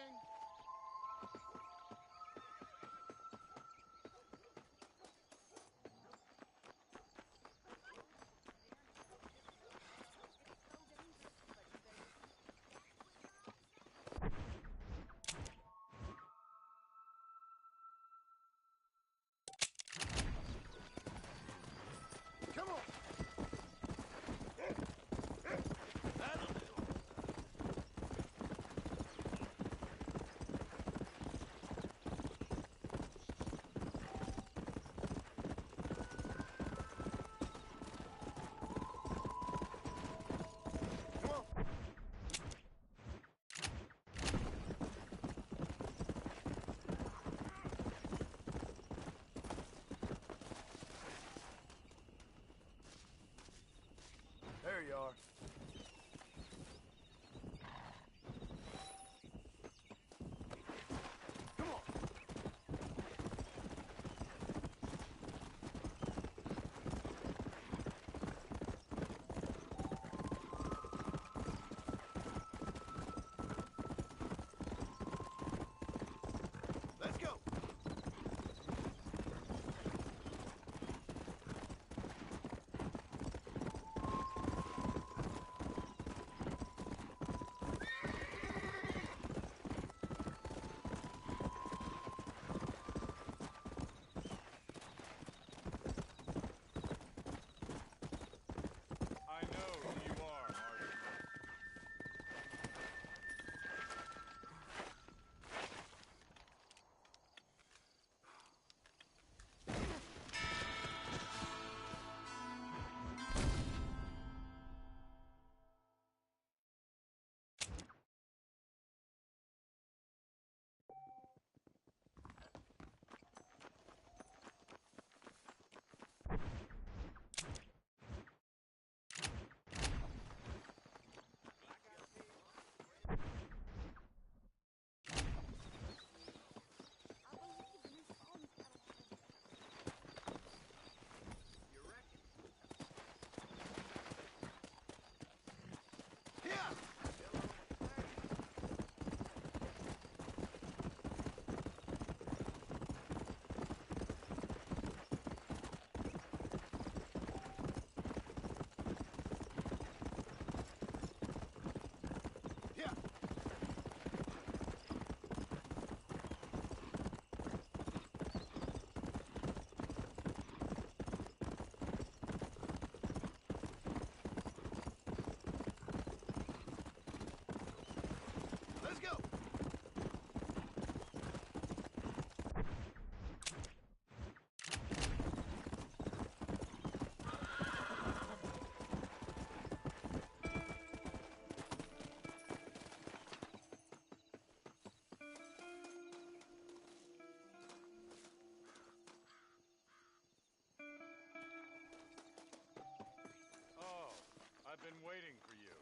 I've been waiting for you.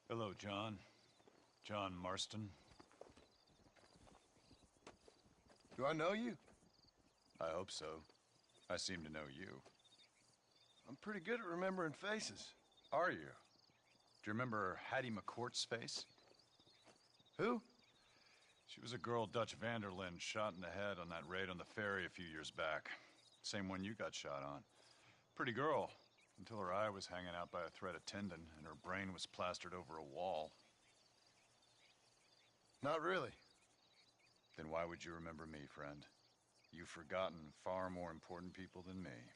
Hello, John. John Marston. Do I know you? I hope so. I seem to know you. I'm pretty good at remembering faces. Are you? Do you remember Hattie McCourt's face? Who? She was a girl Dutch Vanderlyn shot in the head on that raid on the ferry a few years back. Same one you got shot on. Pretty girl, until her eye was hanging out by a thread of tendon and her brain was plastered over a wall. Not really. Then why would you remember me, friend? You've forgotten far more important people than me.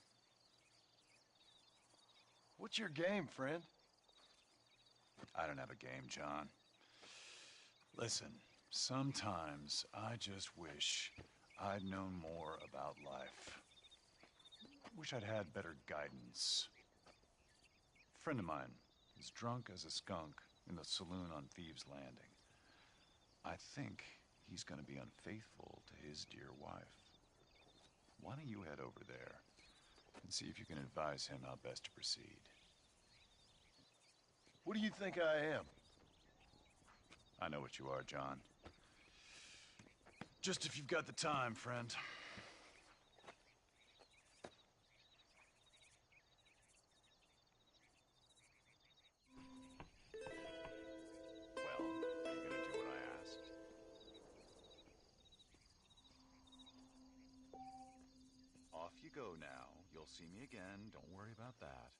What's your game, friend? I don't have a game, John. Listen, sometimes I just wish I'd known more about life. Wish I'd had better guidance. A friend of mine is drunk as a skunk in the saloon on Thieves' Landing. I think he's gonna be unfaithful to his dear wife. Why don't you head over there and see if you can advise him how best to proceed? What do you think I am? I know what you are, John. Just if you've got the time, friend. Well, are you gonna do what I asked? Off you go now. You'll see me again. Don't worry about that.